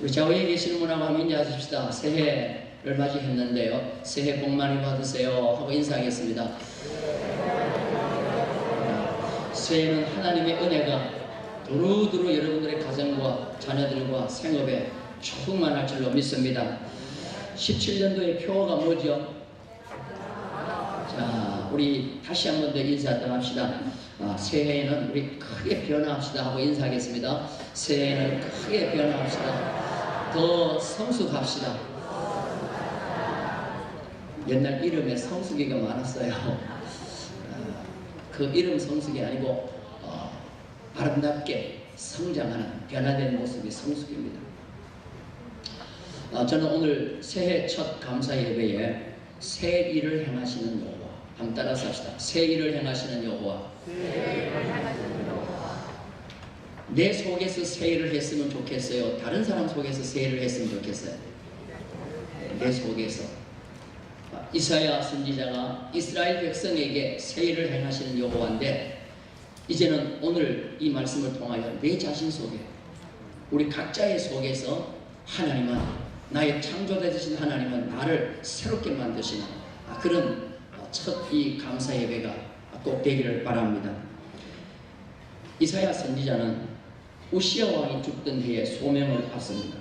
우리 좌우에 계시는 분하고 한번 인사하십시다. 새해를 맞이했는데요. 새해 복 많이 받으세요 하고 인사하겠습니다. 새해는 하나님의 은혜가 두루두루 여러분들의 가정과 자녀들과 생업에 충만할 줄로 믿습니다. 17년도의 표어가 뭐죠? 자, 우리 다시 한 번 더 인사하도록 합시다. 새해에는 우리 크게 변화합시다 하고 인사하겠습니다. 새해에는 크게 변화합시다. 더 성숙합시다. 옛날 이름에 성숙이가 많았어요. 그 이름 성숙이 아니고 아름답게 성장하는 변화된 모습이 성숙입니다. 저는 오늘 새해 첫 감사 예배에 새 일을 행하시는 여호와, 한번 따라서 합시다. 새 일을 행하시는 여호와. 내 속에서 새 일을 했으면 좋겠어요? 다른 사람 속에서 새 일을 했으면 좋겠어요? 내 속에서. 이사야 선지자가 이스라엘 백성에게 새 일을 행하시는 여호와인데, 이제는 오늘 이 말씀을 통하여 내 자신 속에, 우리 각자의 속에서 하나님은, 나의 창조자 되신 하나님은 나를 새롭게 만드시는 그런 첫 이 감사 예배가 꼭 되기를 바랍니다. 이사야 선지자는 우시야 왕이 죽던 해에 소명을 받습니다.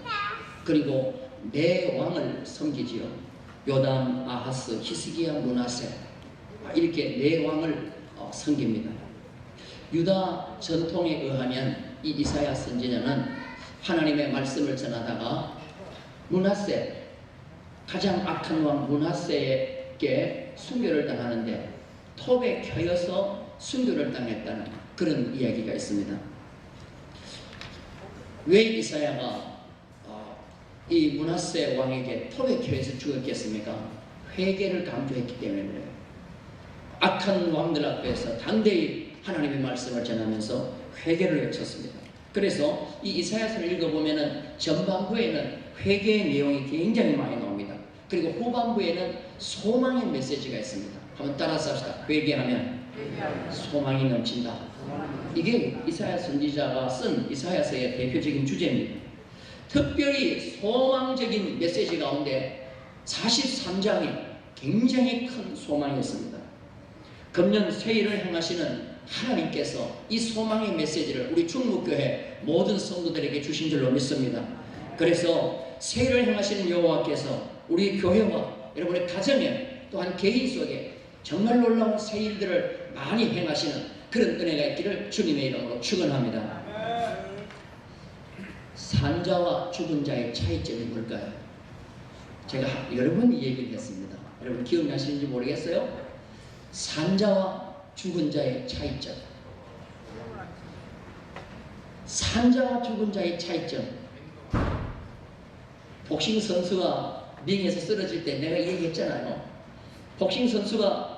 그리고 네 왕을 섬기지요. 요담, 아하스, 히스기야, 므낫세, 이렇게 네 왕을 섬깁니다. 유다 전통에 의하면 이 이사야 선지자는 하나님의 말씀을 전하다가 므낫세, 가장 악한 왕 므낫세에게 순교를 당하는데 톱에 켜여서 순교를 당했다는 그런 이야기가 있습니다. 왜 이사야가 이 므낫세 왕에게 톱에 켜여서 죽었겠습니까? 회개를 강조했기 때문에 그래요. 악한 왕들 앞에서 담대히 하나님의 말씀을 전하면서 회개를 외쳤습니다. 그래서 이 이사야서를 읽어보면은 전반부에는 회개의 내용이 굉장히 많이 나옵니다. 그리고 후반부에는 소망의 메시지가 있습니다. 한번 따라서 합시다. 회개하면 소망이 넘친다. 이게 이사야 선지자가 쓴 이사야서의 대표적인 주제입니다. 특별히 소망적인 메시지 가운데 43장이 굉장히 큰 소망이었습니다. 금년 새해를 행하시는 하나님께서 이 소망의 메시지를 우리 충북교회 모든 성도들에게 주신 줄로 믿습니다. 그래서 새해를 행하시는 여호와께서 우리 교회와 여러분의 가정에 또한 개인 속에 정말 놀라운 새 일들을 많이 행하시는 그런 은혜가 있기를 주님의 이름으로 축원합니다. 산자와 죽은 자의 차이점이 뭘까요? 제가 여러 번 이 얘기를 했습니다. 여러분 기억나시는지 모르겠어요? 산자와 죽은 자의 차이점. 산자와 죽은 자의 차이점. 복싱 선수가 링에서 쓰러질 때 내가 얘기했잖아요. 복싱 선수가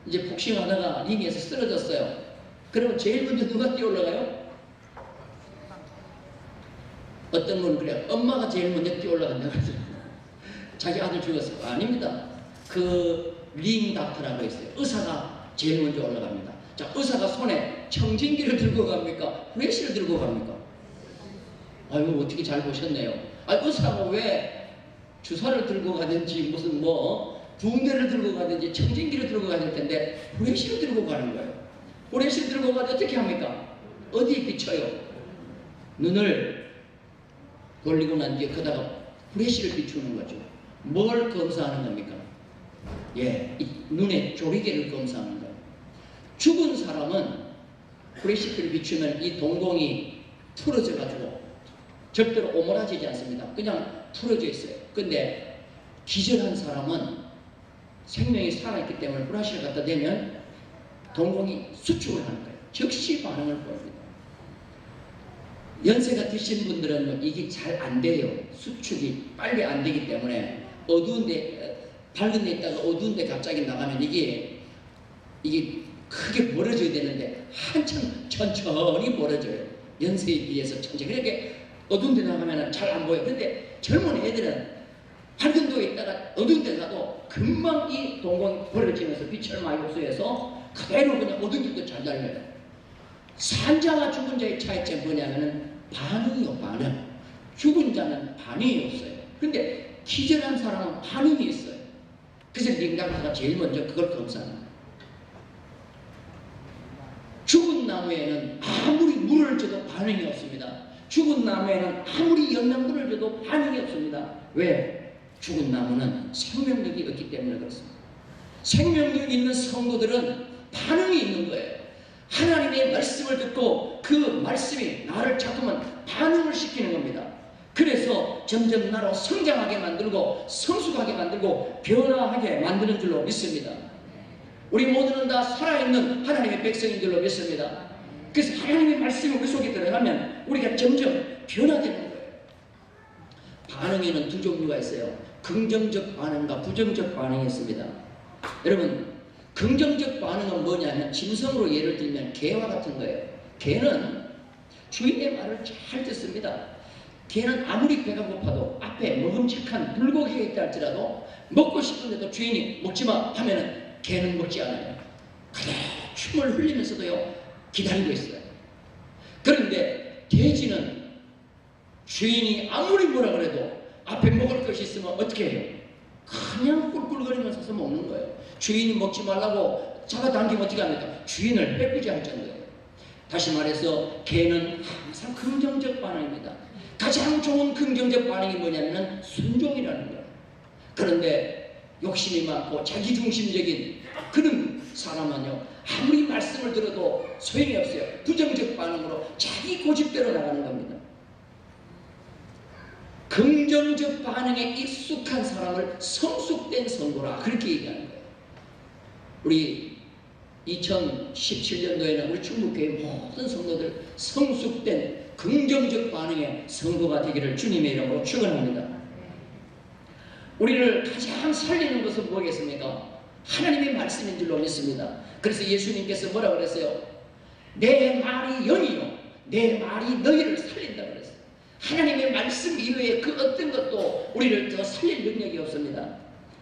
이제 복싱하다가 링에서 쓰러졌어요. 그러면 제일 먼저 누가 뛰어올라가요? 어떤 분은 그래요. 엄마가 제일 먼저 뛰어올라간다고 하죠. 자기 아들 죽었어요. 아닙니다. 그 링 닥터라고 있어요. 의사가 제일 먼저 올라갑니다. 자, 의사가 손에 청진기를 들고 갑니까? 후레쉬를 들고 갑니까? 아유, 어떻게 잘 보셨네요. 의사가 왜 주사를 들고 가든지 무슨 붕대를 들고 가든지 청진기를 들고 가야 될 텐데 후레쉬를 들고 가는 거예요. 후레쉬를 들고 가도 어떻게 합니까? 어디에 비춰요? 눈을 돌리고 난 뒤에 거다가 후레쉬를 비추는 거죠. 뭘 검사하는 겁니까? 이 눈의 조리개를 검사하는 거예요. 죽은 사람은 후레쉬를 비추면 이 동공이 풀어져 가지고 절대로 오므라지지 않습니다. 그냥 풀어져 있어요. 근데 기절한 사람은 생명이 살아있기 때문에 후레쉬를 갖다 대면 동공이 수축을 하는 거예요. 즉시 반응을 보입니다. 연세가 드신 분들은 이게 잘 안 돼요. 수축이 빨리 안 되기 때문에 밝은 데 있다가 어두운 데 갑자기 나가면 이게 크게 멀어져야 되는데 한참 천천히 멀어져요. 연세에 비해서 천천히. 그렇게 어두운 데 나가면 잘 안 보여요. 근데 젊은 애들은 밝은 데에 있다가 어두운 데 가도 금방 이 동공이 벌어지면서 빛을 많이 흡수해서 그대로 그냥 어두운 길도 잘 달려요. 산자와 죽은 자의 차이점이 뭐냐면은 반응이요, 반응. 죽은 자는 자는 반응이 없어요. 근데 기절한 사람은 반응이 있어요. 그래서 링닥터가 제일 먼저 그걸 검사합니다. 죽은 나무에는 아무리 물을 줘도 반응이 없습니다. 죽은 나무에는 아무리 영양분을 줘도 반응이 없습니다. 왜? 죽은 나무는 생명력이 없기 때문에 그렇습니다. 생명력이 있는 성도들은 반응이 있는 거예요. 하나님의 말씀을 듣고 그 말씀이 나를 자꾸만 반응을 시키는 겁니다. 그래서 점점 나로 성장하게 만들고 성숙하게 만들고 변화하게 만드는 줄로 믿습니다. 우리 모두는 다 살아있는 하나님의 백성인 줄로 믿습니다. 그래서 하나님의 말씀이 우리 속에 들어가면 우리가 점점 변화되는 거예요. 반응에는 두 종류가 있어요. 긍정적 반응과 부정적 반응이 있습니다. 여러분, 긍정적 반응은 뭐냐면 짐승으로 예를 들면 개와 같은 거예요. 개는 주인의 말을 잘 듣습니다. 개는 아무리 배가 고파도 앞에 먹음직한 불고기가 있다 할지라도 먹고 싶은데도 주인이 먹지마 하면은 개는 먹지 않아요. 그래 춤을 흘리면서도요 기다리고 있어요. 그런데 돼지는 주인이 아무리 뭐라 그래도 앞에 먹을 것이 있으면 어떻게 해요? 그냥 꿀꿀거리면서 서서 먹는 거예요. 주인이 먹지 말라고 잡아당기면 어떻게 합니까? 주인을 빼꾸지 할 정도예요. 다시 말해서 개는 항상 긍정적 반응입니다. 가장 좋은 긍정적 반응이 뭐냐면 순종이라는 거예요. 그런데 욕심이 많고 자기중심적인 그런 사람은요 아무리 말씀을 들어도 소용이 없어요. 부정적 반응으로 자기 고집대로 나가는 겁니다. 긍정적 반응에 익숙한 사람을 성숙된 성도라 그렇게 얘기하는 거예요. 우리 2017년도에는 우리 충북교회 모든 성도들 성숙된 긍정적 반응의 성도가 되기를 주님의 이름으로 축원합니다. 우리를 가장 살리는 것은 뭐겠습니까? 하나님의 말씀인 줄로 믿습니다. 그래서 예수님께서 뭐라고 그랬어요? 내 말이 영이요 내 말이 너희를 살린다 그랬어요. 하나님의 말씀 이외에 그 어떤 것도 우리를 더 살릴 능력이 없습니다.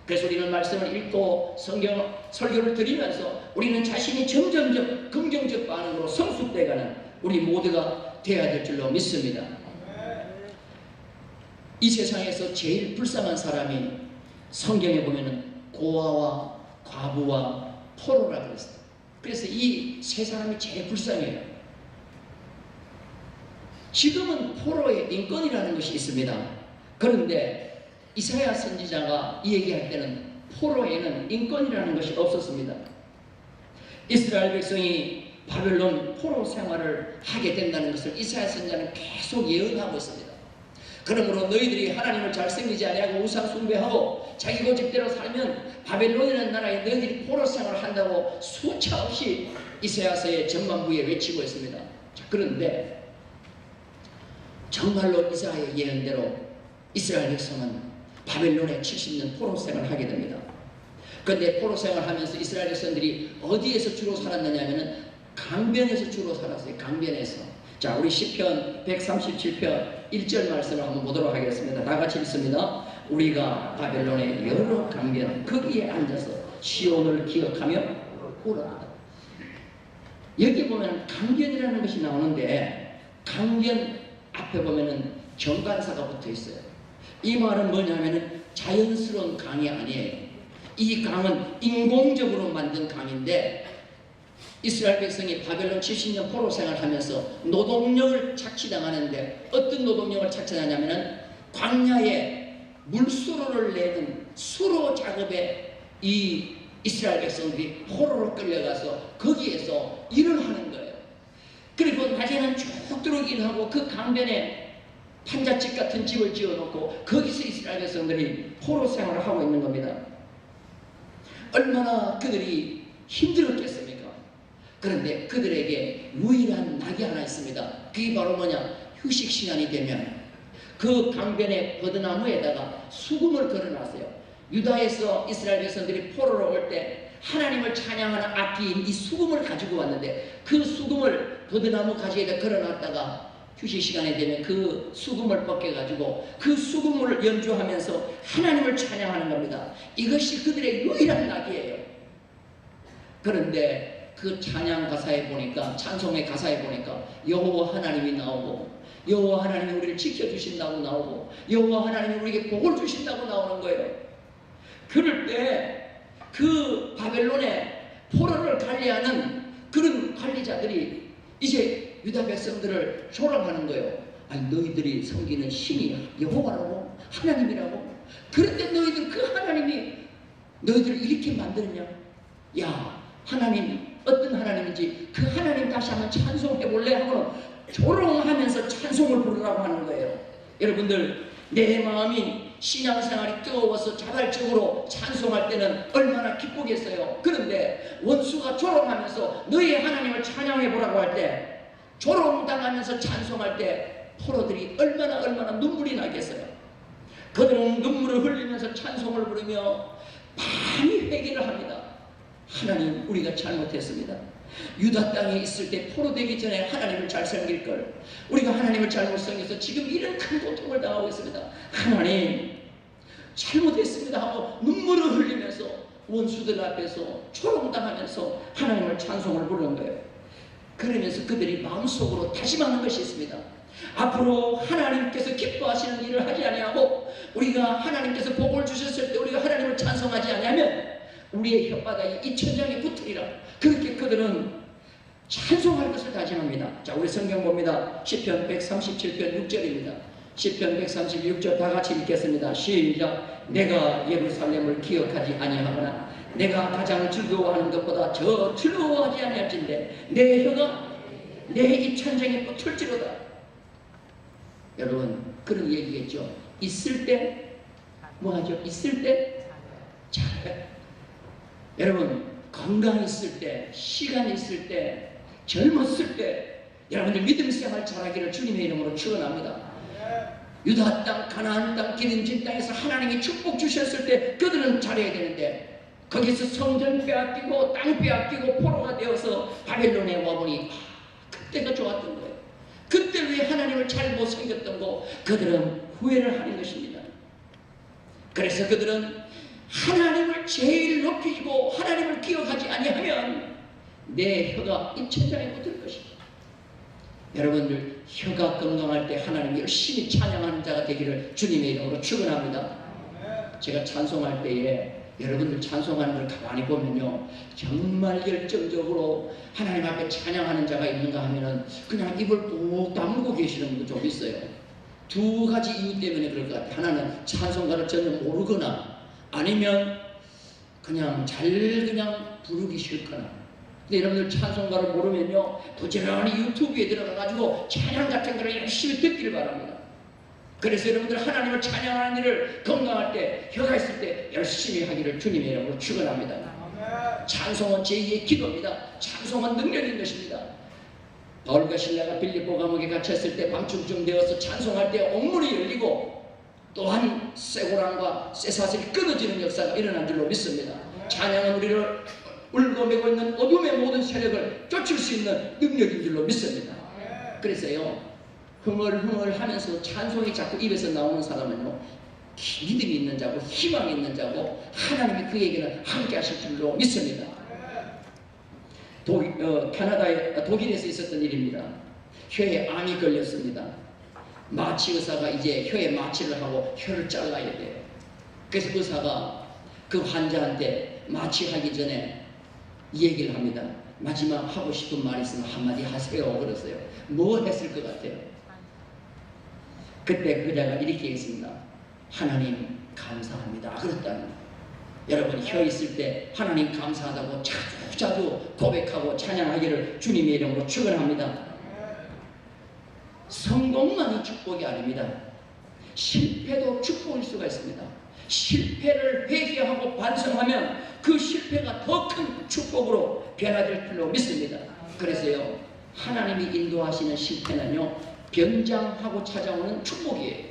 그래서 우리는 말씀을 읽고 성경 설교를 드리면서 우리는 자신이 점점점 긍정적 반응으로 성숙돼가는 우리 모두가 되어야 될 줄로 믿습니다. 이 세상에서 제일 불쌍한 사람이 성경에 보면은 고아와 과부와 포로라 그랬어요. 그래서 이 세 사람이 제일 불쌍해요. 지금은 포로의 인권이라는 것이 있습니다. 그런데 이사야 선지자가 이 얘기할 때는 포로에는 인권이라는 것이 없었습니다. 이스라엘 백성이 바벨론 포로 생활을 하게 된다는 것을 이사야 선지자는 계속 예언하고 있습니다. 그러므로 너희들이 하나님을 잘 섬기지 아니하고 우상 숭배하고 자기 고집대로 살면 바벨론이라는 나라에 너희들이 포로 생활을 한다고 수차 없이 이사야서의 전반부에 외치고 있습니다. 자, 그런데 정말로 이사야의 예언대로 이스라엘 백성은 바벨론에 70년 포로 생활을 하게 됩니다. 그런데 포로 생활을 하면서 이스라엘 백성들이 어디에서 주로 살았느냐 하면은 강변에서 주로 살았어요. 강변에서. 자, 우리 시편 137편 1절 말씀을 한번 보도록 하겠습니다. 다 같이 읽습니다. 우리가 바벨론의 여러 강변 거기에 앉아서 시온을 기억하며 울었다. 여기 보면 강변이라는 것이 나오는데 강변 앞에 보면은 정관사가 붙어 있어요. 이 말은 뭐냐면은 자연스러운 강이 아니에요. 이 강은 인공적으로 만든 강인데 이스라엘 백성이 바벨론 70년 포로 생활하면서 노동력을 착취당하는데 어떤 노동력을 착취하냐면은 광야에 물수로를 내는 수로 작업에 이 이스라엘 백성들이 포로로 끌려가서 거기에서 일을 하는 거예요. 그리고 낮에는 죽도록 일하고 그 강변에 판잣집 같은 집을 지어놓고 거기서 이스라엘 백성들이 포로 생활을 하고 있는 겁니다. 얼마나 그들이 힘들었겠습니까? 그런데 그들에게 유일한 낙이 하나 있습니다. 그게 바로 뭐냐? 휴식 시간이 되면 그 강변의 버드나무에다가 수금을 걸어놨어요. 유다에서 이스라엘 백성들이 포로로 올 때 하나님을 찬양하는 악기인 이 수금을 가지고 왔는데 그 수금을 버드나무 가지에다 걸어놨다가 휴식 시간이 되면 그 수금을 벗겨가지고 그 수금을 연주하면서 하나님을 찬양하는 겁니다. 이것이 그들의 유일한 낙이에요. 그런데 그 찬양 가사에 보니까 찬송의 가사에 보니까 여호와 하나님이 나오고 여호와 하나님이 우리를 지켜주신다고 나오고 여호와 하나님이 우리에게 복을 주신다고 나오는 거예요. 그럴 때 그 바벨론의 포로를 관리하는 그런 관리자들이 이제 유다 백성들을 조롱하는 거예요. 아니, 너희들이 섬기는 신이 여호와라고? 하나님이라고? 그런데 너희들 그 하나님이 너희들을 이렇게 만드느냐? 야, 하나님 어떤 하나님인지 그 하나님 다시 한번 찬송해 볼래? 하고 조롱하면서 찬송을 부르라고 하는 거예요. 여러분들, 내 마음이 신앙생활이 뜨거워서 자발적으로 찬송할 때는 얼마나 기쁘겠어요. 그런데 원수가 조롱하면서 너희 하나님을 찬양해 보라고 할 때, 조롱당하면서 찬송할 때 포로들이 얼마나 눈물이 나겠어요. 그들은 눈물을 흘리면서 찬송을 부르며 많이 회개를 합니다. 하나님, 우리가 잘못했습니다. 유다 땅에 있을 때 포로 되기 전에 하나님을 잘 섬길 걸, 우리가 하나님을 잘못 섬겨서 지금 이런 큰 고통을 당하고 있습니다. 하나님, 잘못했습니다 하고 눈물을 흘리면서 원수들 앞에서 조롱당하면서 하나님을 찬송을 부르는 거예요. 그러면서 그들이 마음속으로 다짐하는 것이 있습니다. 앞으로 하나님께서 기뻐하시는 일을 하지 아니하고 우리가 하나님께서 복을 주셨을 때 우리가 하나님을 찬송하지 아니하면 우리의 혓바닥에 이 천장에 붙으리라. 그렇게 그들은 찬송할 것을 다짐합니다. 자, 우리 성경 봅니다. 시편 137편 6절입니다. 시편 136절 다 같이 읽겠습니다. 시작. 내가 예루살렘을 기억하지 아니하거나 내가 가장 즐거워하는 것보다 저 즐거워하지 아니할진대 내 혀가 내 입 천장에 붙을지로다. 여러분, 그런 얘기겠죠. 있을 때 뭐하죠? 있을 때 잘해. 여러분, 건강 있을 때, 시간 있을 때, 젊었을 때 여러분들 믿음 생활 잘하기를 주님의 이름으로 축원합니다. 유다 땅, 가나안 땅, 기름진 땅에서 하나님이 축복 주셨을 때 그들은 잘해야 되는데 거기서 성전 빼앗기고 땅 빼앗기고 포로가 되어서 바벨론에 와보니 그때가 좋았던 거예요. 그때 왜 하나님을 잘 못 섬겼던 거? 그들은 후회를 하는 것입니다. 그래서 그들은 하나님을 제일 높이고 하나님을 기억하지 아니하면 내 혀가 이 천장에 붙을 것이다. 여러분들, 혀가 건강할 때 하나님 열심히 찬양하는 자가 되기를 주님의 이름으로 축원합니다. 제가 찬송할 때에 여러분들 찬송하는 걸 가만히 보면요, 정말 열정적으로 하나님 앞에 찬양하는 자가 있는가 하면은 그냥 입을 꾹 다물고 계시는 분도 좀 있어요. 두 가지 이유 때문에 그럴 것 같아요. 하나는 찬송가를 전혀 모르거나 아니면 그냥 그냥 부르기 싫거나. 근데 여러분들 찬송가를 모르면요, 부지런히 유튜브에 들어가가지고 찬양 같은 거를 열심히 듣기를 바랍니다. 그래서 여러분들 하나님을 찬양하는 일을 건강할 때, 혀가 있을 때 열심히 하기를 주님의 이름으로 축원합니다. 찬송은 제2의 기도입니다. 찬송은 능력인 것입니다. 바울과 신라가 빌립보 감옥에 갇혔을 때 밤중쯤 되어서 찬송할 때 옥문이 열리고 또한 쇠고랑과 쇠사슬이 끊어지는 역사가 일어난 줄로 믿습니다. 찬양은 우리를 울고매고 있는 어둠의 모든 세력을 쫓을 수 있는 능력인 줄로 믿습니다. 그래서요, 흥얼흥얼 하면서 찬송이 자꾸 입에서 나오는 사람은요, 믿음이 있는 자고 희망이 있는 자고 하나님이 그에게는 함께 하실 줄로 믿습니다. 독일에서 있었던 일입니다. 혀에 암이 걸렸습니다. 마취 의사가 이제 혀에 마취를 하고 혀를 잘라야 돼요. 그래서 의사가 그 환자한테 마취하기 전에 이 얘기를 합니다. 마지막 하고 싶은 말 있으면 한마디 하세요. 그랬어요. 뭐 했을 것 같아요? 그때 그자가 이렇게 했습니다. 하나님 감사합니다. 그랬다는 거예요. 여러분, 혀 있을 때 하나님 감사하다고 자주 고백하고 찬양하기를 주님의 이름으로 축원합니다. 성공만이 축복이 아닙니다. 실패도 축복일 수가 있습니다. 실패를 회개하고 반성하면 그 실패가 더 큰 축복으로 변화될 줄로 믿습니다. 그래서요, 하나님이 인도하시는 실패는요, 변장하고 찾아오는 축복이에요.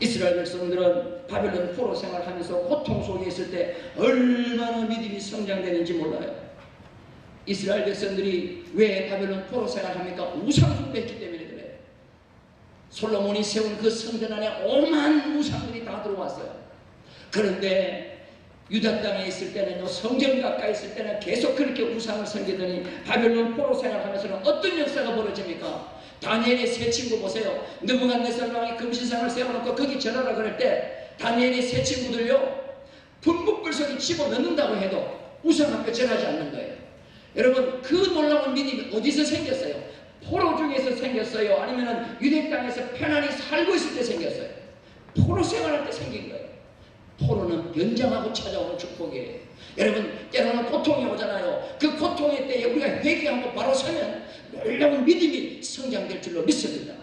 이스라엘 백성들은 바벨론 포로 생활하면서 고통 속에 있을 때 얼마나 믿음이 성장되는지 몰라요. 이스라엘 백성들이 왜 바벨론 포로 생활합니까? 우상 숭배했기 때문에 그래요. 솔로몬이 세운 그 성전 안에 오만 우상들이 다 들어왔어요. 그런데 유다 땅에 있을 때는요, 성전 가까이 있을 때는 계속 그렇게 우상을 섬기더니 바벨론 포로 생활하면서는 어떤 역사가 벌어집니까? 다니엘의 세 친구 보세요. 느부갓네살 왕이 금신상을 세워놓고 거기 절하라 그럴 때 다니엘의 세 친구들요 분무불 속에 집어넣는다고 해도 우상 앞에 절하지 않는 거예요. 여러분, 그 놀라운 믿음이 어디서 생겼어요? 포로 중에서 생겼어요? 아니면 유대 땅에서 편안히 살고 있을 때 생겼어요? 포로 생활할 때 생긴 거예요. 포로는 연장하고 찾아오는 축복이에요. 여러분, 때로는 고통이 오잖아요. 그 고통의 때에 우리가 회개하고 바로 서면 놀라운 믿음이 성장될 줄로 믿습니다.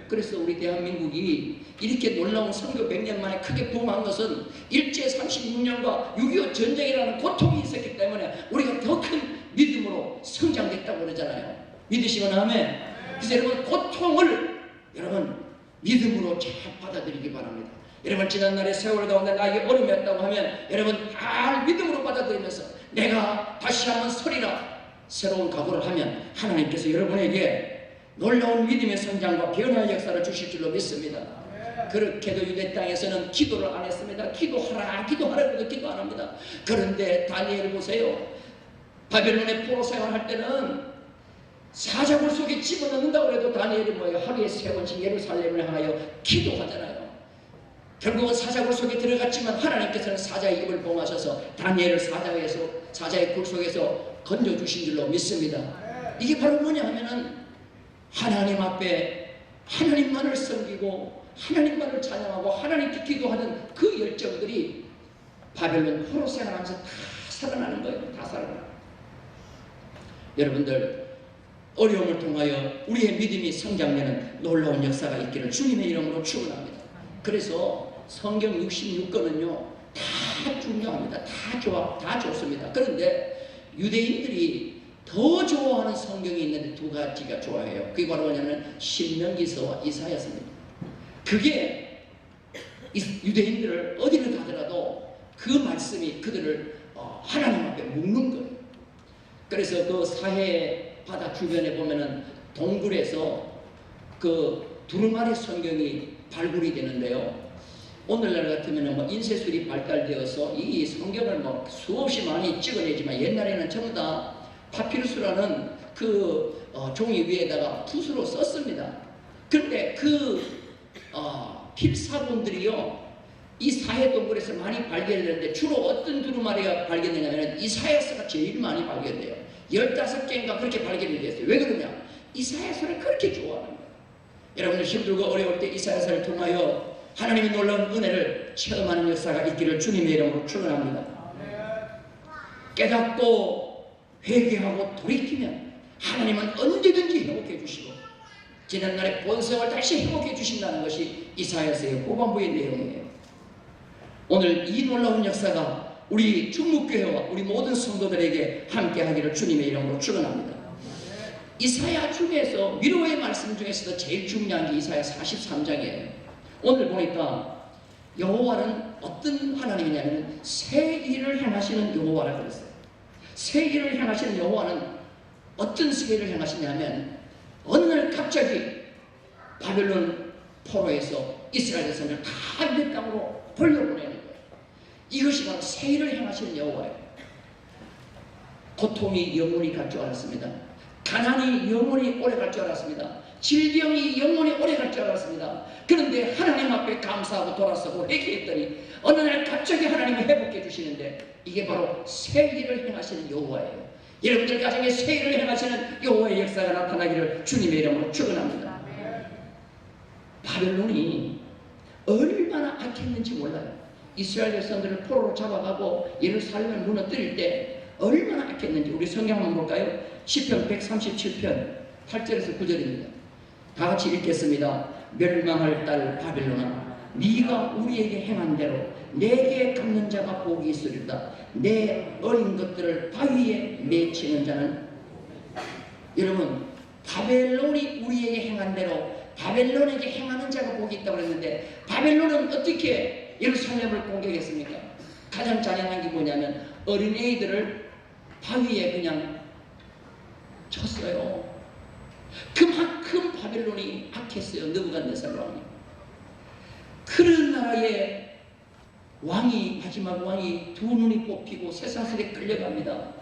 그래서 우리 대한민국이 이렇게 놀라운 선거 100년 만에 크게 부흥한 것은 일제 36년과 6.25 전쟁이라는 고통이 있었기 때문에 우리가 더 큰 믿음으로 성장됐다고 그러잖아요. 믿으시면 아멘. 그래서 여러분, 고통을 여러분 믿음으로 잘 받아들이기 바랍니다. 여러분, 지난날의 세월 가운데 나에게 어려움이었다고 하면 여러분 잘 믿음으로 받아들이면서 내가 다시 한번 서리라 새로운 각오를 하면 하나님께서 여러분에게 놀라운 믿음의 성장과 변화의 역사를 주실 줄로 믿습니다. 그렇게도 유대 땅에서는 기도를 안 했습니다. 기도하라 그래도 기도 안 합니다. 그런데 다니엘을 보세요. 바벨론의 포로 생활할 때는 사자굴 속에 집어넣는다고 해도 다니엘이 뭐예요? 하루에 3번씩 예루살렘을 향하여 기도하잖아요. 결국은 사자굴 속에 들어갔지만 하나님께서는 사자의 입을 봉하셔서 다니엘을 사자의 굴 속에서 건져주신 줄로 믿습니다. 이게 바로 뭐냐 하면은 하나님 앞에 하나님만을 섬기고 하나님만을 찬양하고 하나님께 기도하는 그 열정들이 바벨론 포로 생활하면서 다 살아나는 거예요. 다 살아나요. 여러분들, 어려움을 통하여 우리의 믿음이 성장되는 놀라운 역사가 있기를 주님의 이름으로 축원합니다. 그래서 성경 66권은요 다 중요합니다. 다 좋습니다. 그런데 유대인들이 더 좋아하는 성경이 있는데 두 가지가 좋아해요. 그게 바로 뭐냐면 신명기서와 이사야서입니다. 그게 유대인들을 어디를 가더라도 그 말씀이 그들을 하나님 앞에 묶는 거예요. 그래서 그 사해 바다 주변에 보면은 동굴에서 그 두루마리 성경이 발굴이 되는데요. 오늘날 같으면 뭐 인쇄술이 발달되어서 이 성경을 뭐 수없이 많이 찍어내지만 옛날에는 전부 다 파피루스라는 그 종이 위에다가 붓으로 썼습니다. 그런데 그 필사본들이요 이 사해 동굴에서 많이 발견되는데 주로 어떤 두루마리가 발견되냐면 이사야서가 제일 많이 발견돼요. 15개인가 그렇게 발견이 됐어요. 왜 그러냐? 이사야서를 그렇게 좋아하는 거예요. 여러분들 힘들고 어려울 때 이사야서를 통하여 하나님의 놀라운 은혜를 체험하는 역사가 있기를 주님의 이름으로 축원합니다. 깨닫고 회개하고 돌이키면 하나님은 언제든지 회복해 주시고 지난날의 본성을 다시 회복해 주신다는 것이 이사야서의 후반부의 내용이에요. 오늘 이 놀라운 역사가 우리 충무교회와 우리 모든 성도들에게 함께하기를 주님의 이름으로 축원합니다. 이사야 중에서 위로의 말씀 중에서도 제일 중요한 게 이사야 43장이에요. 오늘 보니까 여호와는 어떤 하나님이냐면 새 일을 행하시는 여호와라 그랬어요. 새 일을 행하시는 여호와는 어떤 새 일을 행하시냐면 어느 날 갑자기 바벨론 포로에서 이스라엘 백성을 다 유대 땅으로 벌려보내는 거예요. 이것이 바로 새 일을 행하시는 여호와예요. 고통이 영원히 갈 줄 알았습니다. 가난이 영원히 오래 갈 줄 알았습니다. 질병이 영원히 오래 갈 줄 알았습니다. 그런데 하나님 앞에 감사하고 돌아서고 회개했더니 어느 날 갑자기 하나님이 회복해 주시는데 이게 바로 새 일을 행하시는 여호와예요. 여러분들 가정에 새 일을 행하시는 여호와의 역사가 나타나기를 주님의 이름으로 축원합니다. 바벨론이 얼마나 악했는지 몰라요. 이스라엘 백성들을 포로로 잡아가고 예루살렘을 무너뜨릴 때 얼마나 악했는지 우리 성경 한번 볼까요? 시편 137편 8절에서 9절입니다. 다 같이 읽겠습니다. 멸망할 딸 바벨론아, 네가 우리에게 행한 대로 내게 갚는 자가 복이 있으리다. 내 어린 것들을 바위에 맺히는 자는. 여러분, 바벨론이 우리에게 행한 대로 바벨론에게 행하는 자가 복이 있다고 그랬는데 바벨론은 어떻게 예루살렘을 공격했습니까? 가장 잔인한 게 뭐냐면 어린애들을 바위에 그냥 쳤어요. 그만큼 바벨론이 악했어요. 느부갓네살 왕이. 그런 나라의 왕이, 마지막 왕이 두 눈이 뽑히고 쇠사슬에 끌려갑니다.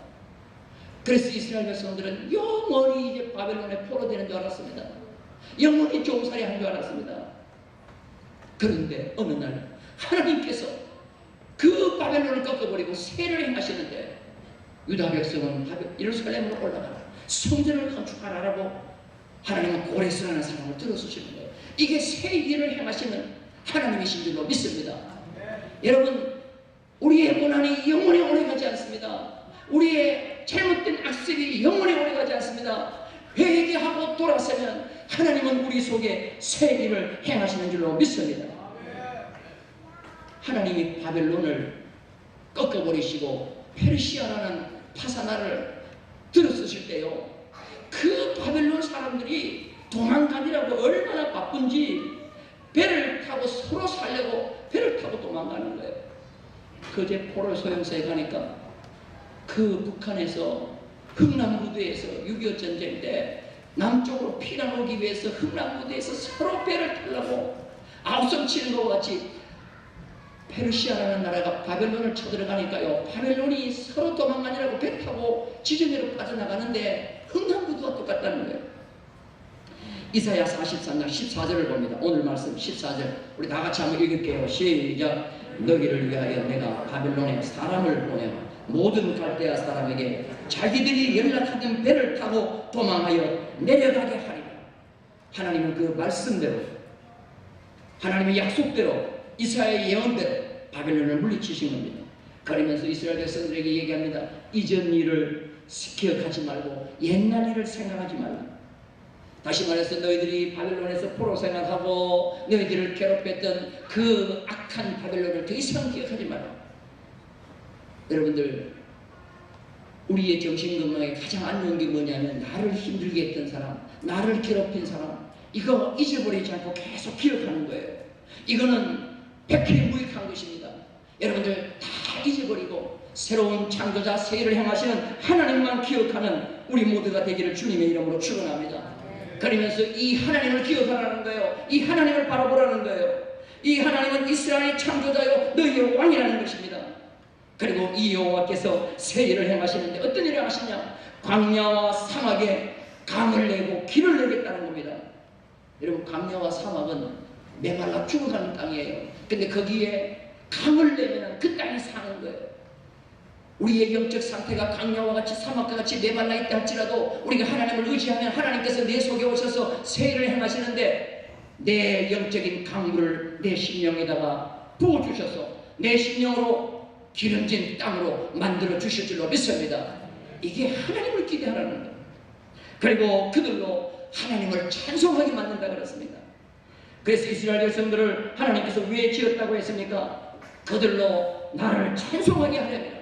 그래서 이스라엘 백성들은 영원히 이제 바벨론에 포로되는 줄 알았습니다. 영원히 종살이 한 줄 알았습니다. 그런데 어느 날 하나님께서 그 바벨론을 꺾어버리고 세를 행하시는데 유다 백성은 예루살렘으로 올라가라, 성전을 건축하라라고 하나님은 고레스라는 사람을 들어주시는 거예요. 이게 새 일을 행하시는 하나님이신 줄로 믿습니다. 여러분, 우리의 고난이 영원히 오래가지 않습니다. 우리의 잘못된 악습이 영원히 오래가지 않습니다. 회개하고 돌아서면 하나님은 우리 속에 새 일을 행하시는 줄로 믿습니다. 하나님이 바벨론을 꺾어버리시고 페르시아라는 파사나를 들어쓰실 때요, 그 바벨론 사람들이 도망가느라고 얼마나 바쁜지 배를 타고 서로 살려고 배를 타고 도망가는 거예요. 그제 포로 소용사에 가니까 그 북한에서 흥남부두에서 6.25 전쟁 때 남쪽으로 피난 오기 위해서 흥남부두에서 서로 배를 타려고 아우성 치는 것과 같이 페르시아라는 나라가 바벨론을 쳐들어가니까요, 바벨론이 서로 도망가느라고 배 타고 지중해로 빠져나가는데 흥남부두와 똑같다는 거예요. 이사야 43장 14절을 봅니다. 오늘 말씀 14절 우리 다같이 한번 읽을게요. 시작. 너희를 위하여 내가 바벨론에 사람을 보내어 모든 갈대아 사람에게 자기들이 연락하던 배를 타고 도망하여 내려가게 하리라. 하나님은 그 말씀대로, 하나님의 약속대로, 이사야의 예언대로 바벨론을 물리치신 겁니다. 그러면서 이스라엘 백성들에게 얘기합니다. 이전 일을 기억하지 말고 옛날 일을 생각하지 말라. 다시 말해서 너희들이 바벨론에서 포로 생활하고 너희들을 괴롭혔던 그 악한 바벨론을 더 이상 기억하지 말라. 여러분들, 우리의 정신건강에 가장 안 좋은 게 뭐냐면 나를 힘들게 했던 사람, 나를 괴롭힌 사람, 이거 잊어버리지 않고 계속 기억하는 거예요. 이거는 백해무익한 것입니다. 여러분들 다 잊어버리고 새로운 창조자 새일을 행하시는 하나님만 기억하는 우리 모두가 되기를 주님의 이름으로 축원합니다. 그러면서 이 하나님을 기억하라는 거예요. 이 하나님을 바라보라는 거예요. 이 하나님은 이스라엘의 창조자요 너희의 왕이라는 것입니다. 그리고 이 여호와께서 새 일을 행하시는데 어떤 일을 하시냐? 광야와 사막에 강을 내고 길을 내겠다는 겁니다. 여러분, 광야와 사막은 메말라 죽어가는 땅이에요. 근데 거기에 강을 내면 그 땅이 사는 거예요. 우리의 영적 상태가 강야와 같이 사막과 같이 메말라 있다 할지라도 우리가 하나님을 의지하면 하나님께서 내 속에 오셔서 새 일을 행하시는데 내 영적인 강물을 내 심령에다가 부어주셔서 내 심령으로 기름진 땅으로 만들어 주실 줄로 믿습니다. 이게 하나님을 기대하라는 거예요. 그리고 그들로 하나님을 찬송하게 만든다 그랬습니다. 그래서 이스라엘 백성들을 하나님께서 왜 지었다고 했습니까? 그들로 나를 찬송하게 하려면.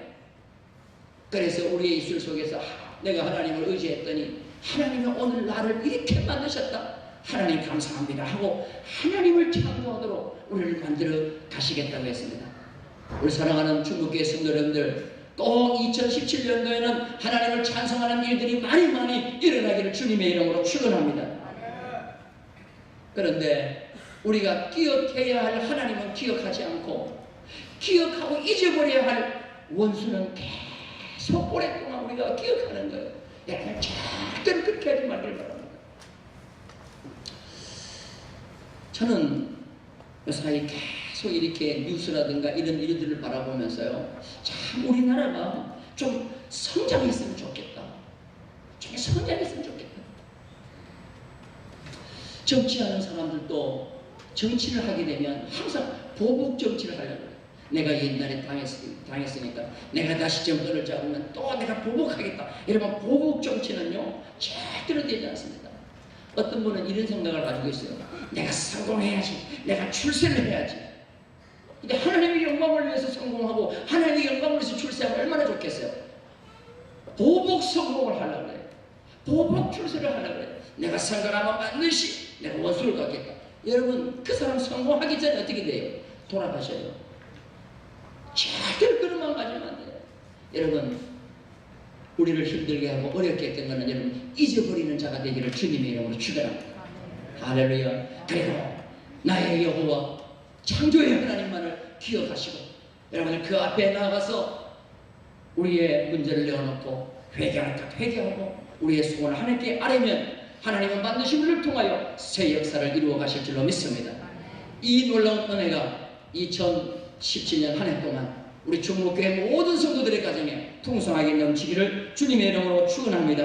그래서 우리의 입술 속에서 내가 하나님을 의지했더니 하나님이 오늘 나를 이렇게 만드셨다, 하나님 감사합니다 하고 하나님을 찬송하도록 우리를 만들어 가시겠다고 했습니다. 우리 사랑하는 중국교회 성도 여러분들, 꼭 2017년도에는 하나님을 찬송하는 일들이 많이 일어나기를 주님의 이름으로 축원합니다. 그런데 우리가 기억해야 할 하나님은 기억하지 않고 기억하고 잊어버려야 할 원수는 계속 오랫동안 우리가 기억하는 거예요. 여러분, 절대로 그렇게 하지 말길 바랍니다. 저는 요사이 계속 이렇게 뉴스라든가 이런 일들을 바라보면서요, 참 우리나라가 좀 성장했으면 좋겠다. 좀 성장했으면 좋겠다. 정치하는 사람들도 정치를 하게 되면 항상 보복 정치를 하려고 해요. 내가 옛날에 당했으니까 내가 다시 정권을 잡으면 또 내가 보복하겠다. 여러분, 보복 정치는요 절대로 되지 않습니다. 어떤 분은 이런 생각을 가지고 있어요. 내가 성공해야지, 내가 출세를 해야지. 근데 하나님의 영광을 위해서 성공하고 하나님의 영광을 위해서 출세하면 얼마나 좋겠어요. 보복 성공을 하려고 해요. 보복 출세를 하려고 해요. 내가 성공하면 반드시 내가 원수를 갖겠다. 여러분, 그 사람 성공하기 전에 어떻게 돼요? 돌아가셔요. 절대로 그런 마음 가지면 안 돼요. 여러분, 우리를 힘들게 하고 어렵게 했던 것은 여러분 잊어버리는 자가 되기를 주님의 이름으로 축원합니다. 할렐루야. 그리고 나의 여호와 창조의 하나님만을 기억하시고 여러분들 그 앞에 나아가서 우리의 문제를 내어놓고 회개할 것 회개하고 우리의 소원을 하나님께 아뢰면 하나님은 반드시 우리를 통하여 새 역사를 이루어 가실 줄로 믿습니다. 이 놀라운 은혜가 2017년 한 해 동안 우리 충무교회 모든 성도들의 가정에 풍성하게 넘치기를 주님의 이름으로 축원합니다.